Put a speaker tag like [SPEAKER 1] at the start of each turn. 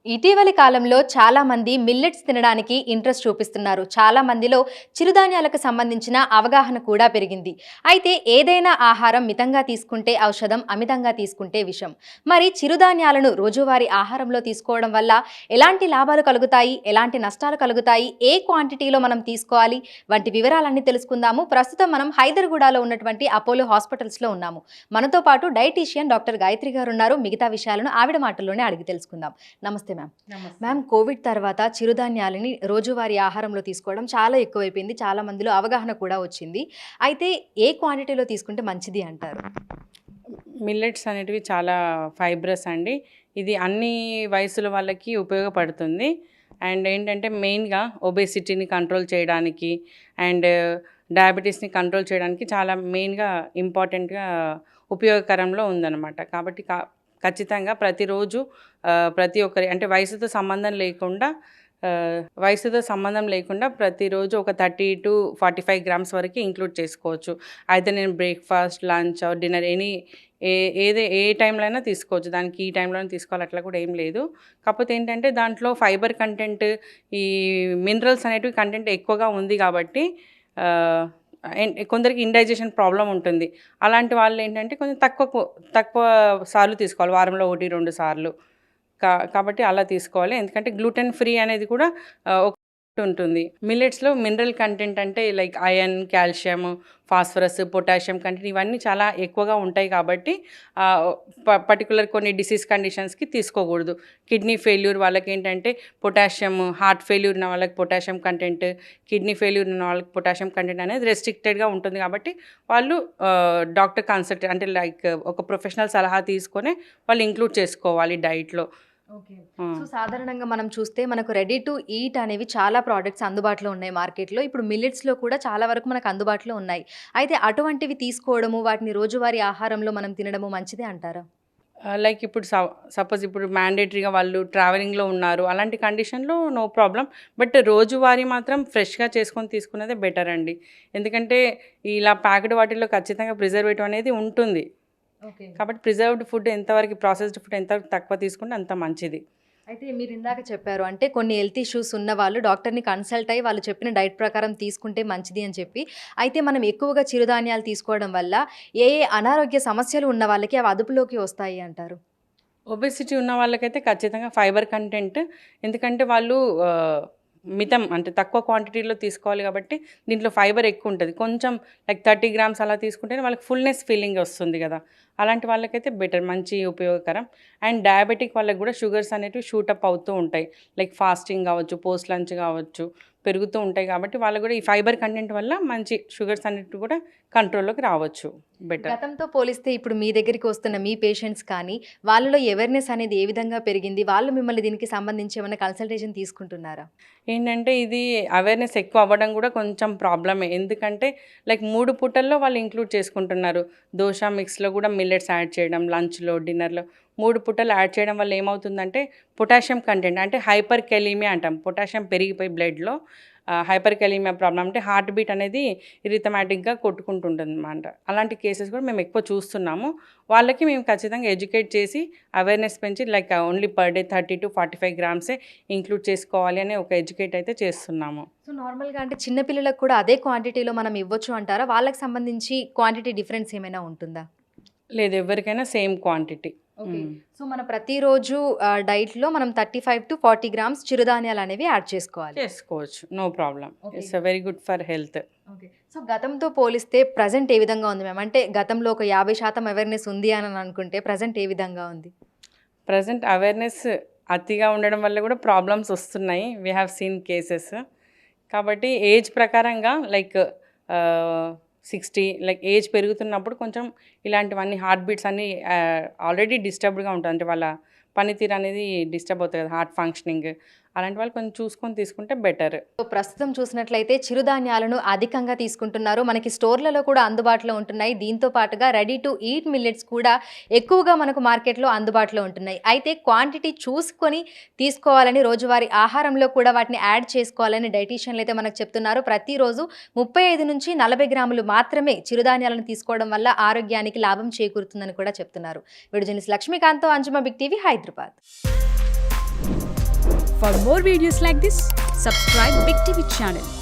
[SPEAKER 1] ఇటీవలి కాలంలో చాలా మంది మిల్లెట్స్ తినడానికి ఇంట్రెస్ట్ చూపిస్తున్నారు. చాలా మందిలో చిరుధాన్యాలకు సంబంధించిన అవగాహన కూడా పెరిగింది. అయితే ఏదైనా ఆహారం మితంగా తీసుకుంటే ఔషధం, అమితంగా తీసుకుంటే విషం. మరి చిరుధాన్యాలను రోజువారీ ఆహారంలో తీసుకోవడం వల్ల ఎలాంటి లాభాలు కలుగుతాయి, ఎలాంటి నష్టాలు కలుగుతాయి, ఏ క్వాంటిటీలో మనం తీసుకోవాలి వంటి వివరాలన్నీ తెలుసుకుందాము. ప్రస్తుతం మనం హైదర్గూడలో ఉన్నటువంటి అపోలో హాస్పిటల్స్లో ఉన్నాము. మనతో పాటు డైటీషియన్ డాక్టర్ గాయత్రి గారు ఉన్నారు. మిగతా విషయాలను ఆవిడ మాటల్లోనే అడిగి తెలుసుకుందాం. నమస్తే మ్యామ్. మ్యామ్, కోవిడ్ తర్వాత చిరుధాన్యాలని రోజువారీ ఆహారంలో తీసుకోవడం చాలా ఎక్కువైపోయింది. చాలా మందిలో అవగాహన కూడా వచ్చింది. అయితే ఏ క్వాంటిటీలో తీసుకుంటే మంచిది అంటారు?
[SPEAKER 2] మిల్లెట్స్ అనేటివి చాలా ఫైబ్రస్ అండి. ఇది అన్ని వయసుల వాళ్ళకి ఉపయోగపడుతుంది. అండ్ ఏంటంటే మెయిన్గా ఒబేసిటీని కంట్రోల్ చేయడానికి అండ్ డయాబెటీస్ని కంట్రోల్ చేయడానికి చాలా మెయిన్గా ఇంపార్టెంట్గా ఉపయోగకరంలో ఉందన్నమాట. కాబట్టి ఖచ్చితంగా ప్రతిరోజు ప్రతి ఒక్కరి అంటే వయసుతో సంబంధం లేకుండా ప్రతిరోజు ఒక 30 to 45 గ్రామ్స్ వరకు ఇంక్లూడ్ చేసుకోవచ్చు. అయితే నేను బ్రేక్ఫాస్ట్, లంచ్ ఆర్ డిన్నర్ ఏ టైంలో అయినా తీసుకోవచ్చు. దానికి ఈ టైంలోనే తీసుకోవాలి అట్లా కూడా ఏం లేదు. కాకపోతే ఏంటంటే దాంట్లో ఫైబర్ కంటెంట్, ఈ మినరల్స్ అనేటివి కంటెంట్ ఎక్కువగా ఉంది కాబట్టి కొందరికి ఇండైజెషన్ ప్రాబ్లం ఉంటుంది. అలాంటి వాళ్ళు ఏంటంటే కొంచెం తక్కువ సార్లు తీసుకోవాలి, వారంలో 1-2 సార్లు. కాబట్టి అలా తీసుకోవాలి. ఎందుకంటే గ్లూటెన్ ఫ్రీ అనేది కూడా ఉంటుంది. మిల్లెట్స్లో మినరల్ కంటెంట్ అంటే like iron, calcium, phosphorus, potassium content ఇవన్నీ చాలా ఎక్కువగా ఉంటాయి. కాబట్టి పర్టికులర్ కొన్ని డిసీజ్ కండిషన్స్కి తీసుకోకూడదు. కిడ్నీ ఫెయిల్యూర్ వాళ్ళకి ఏంటంటే పొటాషియం, హార్ట్ ఫెయిల్యూర్ ఉన్న వాళ్ళకి పొటాషియం కంటెంట్, కిడ్నీ ఫెయిల్యూర్ ఉన్న వాళ్ళకి పొటాషియం కంటెంట్ అనేది రెస్ట్రిక్టెడ్గా ఉంటుంది. కాబట్టి వాళ్ళు డాక్టర్ కన్సల్ట్ అంటే లైక్ ఒక ప్రొఫెషనల్ సలహా తీసుకొని వాళ్ళు ఇంక్లూడ్ చేసుకోవాలి డైట్లో.
[SPEAKER 1] ఓకే. సో సాధారణంగా మనం చూస్తే మనకు రెడీ టు ఈట్ అనేవి చాలా ప్రోడక్ట్స్ అందుబాటులో ఉన్నాయి మార్కెట్లో. ఇప్పుడు మిల్లెట్స్లో కూడా చాలా వరకు మనకు అందుబాటులో ఉన్నాయి. అయితే అటువంటివి తీసుకోవడము, వాటిని రోజువారీ ఆహారంలో మనం తినడము మంచిదే అంటారా?
[SPEAKER 2] లైక్ ఇప్పుడు సపోజ్ ఇప్పుడు మ్యాండేటరీగా వాళ్ళు ట్రావెలింగ్లో ఉన్నారు, అలాంటి కండిషన్లో నో ప్రాబ్లం. బట్ రోజువారీ మాత్రం ఫ్రెష్గా చేసుకొని తీసుకున్నదే బెటర్ అండి. ఎందుకంటే ఇలా ప్యాక్డ్ వాటిల్లో ఖచ్చితంగా ప్రిజర్వేటివ్ అనేది ఉంటుంది. కాబట్టి ప్రిజర్వ్డ్ ఫుడ్ ఎంతవరకు, ప్రాసెస్డ్ ఫుడ్ ఎంతవరకు తక్కువ తీసుకుంటే అంత మంచిది.
[SPEAKER 1] అయితే మీరు ఇందాక చెప్పారు, అంటే కొన్ని హెల్త్ ఇష్యూస్ ఉన్న వాళ్ళు డాక్టర్ని కన్సల్ట్ అయ్యి వాళ్ళు చెప్పిన డైట్ ప్రకారం తీసుకుంటే మంచిది అని చెప్పి. అయితే మనం ఎక్కువగా చిరుధాన్యాలు తీసుకోవడం వల్ల ఏ ఏ అనారోగ్య సమస్యలు ఉన్న వాళ్ళకి అవి అదుపులోకి వస్తాయి అంటారు?
[SPEAKER 2] ఒబెసిటీ ఉన్న వాళ్ళకైతే ఖచ్చితంగా ఫైబర్ కంటెంట్, ఎందుకంటే వాళ్ళు మితం అంటే తక్కువ క్వాంటిటీలో తీసుకోవాలి కాబట్టి దీంట్లో ఫైబర్ ఎక్కువ ఉంటుంది. కొంచెం లైక్ 30 గ్రామ్స్ అలా తీసుకుంటేనే వాళ్ళకి ఫుల్నెస్ ఫీలింగ్ వస్తుంది కదా. అలాంటి వాళ్ళకైతే బెటర్, మంచి ఉపయోగకరం. అండ్ డయాబెటిక్ వాళ్ళకి కూడా షుగర్స్ అనేటివి షూటప్ అవుతూ ఉంటాయి. లైక్ ఫాస్టింగ్ కావచ్చు, పోస్ట్ లంచ్ కావచ్చు, పెరుగుతూ ఉంటాయి. కాబట్టి వాళ్ళకు కూడా ఈ ఫైబర్ కంటెంట్ వల్ల మంచి షుగర్స్ అనేటివి కూడా కంట్రోల్లోకి రావచ్చు. బెటర్.
[SPEAKER 1] గతంతో పోలిస్తే ఇప్పుడు మీ దగ్గరికి వస్తున్న మీ పేషెంట్స్ కానీ వాళ్ళలో అవేర్నెస్ అనేది ఏ విధంగా పెరిగింది? వాళ్ళు మిమ్మల్ని దీనికి సంబంధించి ఏమైనా కన్సల్టేషన్ తీసుకుంటున్నారా?
[SPEAKER 2] ఏంటంటే ఇది అవేర్నెస్ ఎక్కువ అవ్వడం కూడా కొంచెం ప్రాబ్లమే. ఎందుకంటే లైక్ 3 పూటల్లో వాళ్ళు ఇంక్లూడ్ చేసుకుంటున్నారు. దోశ మిక్స్లో కూడా మిల్లెట్స్ యాడ్ చేయడం, లంచ్లో, డిన్నర్లో 3 పూటలు యాడ్ చేయడం వల్ల ఏమవుతుందంటే పొటాషియం కంటెంట్ అంటే హైపర్ కెలీమియా అంటాం. పొటాషియం పెరిగిపోయి బ్లడ్లో హైపర్ కెలీమియా ప్రాబ్లం అంటే హార్ట్ బీట్ అనేది రిథమాటిక్గా కొట్టుకుంటుంటుంది అన్నమాట. అలాంటి కేసెస్ కూడా మేము ఎక్కువ చూస్తున్నాము. వాళ్ళకి మేము ఖచ్చితంగా ఎడ్యుకేట్ చేసి అవేర్నెస్ పెంచి like only per day 30 to 45 గ్రామ్సే ఇంక్లూడ్ చేసుకోవాలి అని ఒక ఎడ్యుకేట్ అయితే చేస్తున్నాము.
[SPEAKER 1] సో నార్మల్గా అంటే చిన్నపిల్లలకు కూడా అదే క్వాంటిటీలో మనం ఇవ్వచ్చు అంటారా? వాళ్ళకి సంబంధించి క్వాంటిటీ డిఫరెన్స్ ఏమైనా ఉంటుందా?
[SPEAKER 2] లేదు, ఎవరికైనా సేమ్ క్వాంటిటీ.
[SPEAKER 1] సో మన ప్రతిరోజు డైట్లో మనం 35 to 40 గ్రామ్స్ చిరుధాన్యాలు అనేవి యాడ్
[SPEAKER 2] చేసుకోవచ్చు, no problem. It's very good for health.
[SPEAKER 1] Okay. So గతంతో పోలిస్తే ప్రజెంట్ ఏ విధంగా ఉంది మ్యామ్? అంటే గతంలో ఒక 50% అవేర్నెస్ ఉంది అని అనుకుంటే ప్రజెంట్ ఏ విధంగా ఉంది?
[SPEAKER 2] ప్రజెంట్ అవేర్నెస్ అతిగా ఉండడం వల్ల కూడా ప్రాబ్లమ్స్ వస్తున్నాయి. We have seen cases. కాబట్టి ఏజ్ ప్రకారంగా లైక్ 60 లైక్ ఏజ్ పెరుగుతున్నప్పుడు కొంచెం ఇలాంటివన్నీ హార్ట్ బీట్స్ అన్నీ ఆల్రెడీ డిస్టర్బ్డ్గా ఉంటుంది. అంటే వాళ్ళ పనితీరు అనేది డిస్టర్బ్ అవుతుంది కదా, హార్ట్ ఫంక్షనింగ్. అలాంటి వాళ్ళు కొంచెం చూసుకొని తీసుకుంటే బెటర్.
[SPEAKER 1] ప్రస్తుతం చూసినట్లయితే చిరుధాన్యాలను అధికంగా తీసుకుంటున్నారు. మనకి స్టోర్లలో కూడా అందుబాటులో ఉంటున్నాయి. దీంతో పాటుగా రెడీ టు ఈట్ మిల్లెట్స్ కూడా ఎక్కువగా మనకు మార్కెట్లో అందుబాటులో ఉంటున్నాయి. అయితే క్వాంటిటీ చూసుకొని తీసుకోవాలని, రోజువారీ ఆహారంలో కూడా వాటిని యాడ్ చేసుకోవాలని డైటీషియన్లు అయితే మనకు చెప్తున్నారు. ప్రతిరోజు 35 నుంచి 40 గ్రాములు మాత్రమే చిరుధాన్యాలను తీసుకోవడం వల్ల ఆరోగ్యానికి లాభం చేకూరుతుందని కూడా చెప్తున్నారు. వీడియో జర్నలిస్ట్ లక్ష్మీకాంత్తో Anjuma, big TV, Hyderabad.
[SPEAKER 3] For more videos like this, subscribe Big TV channel.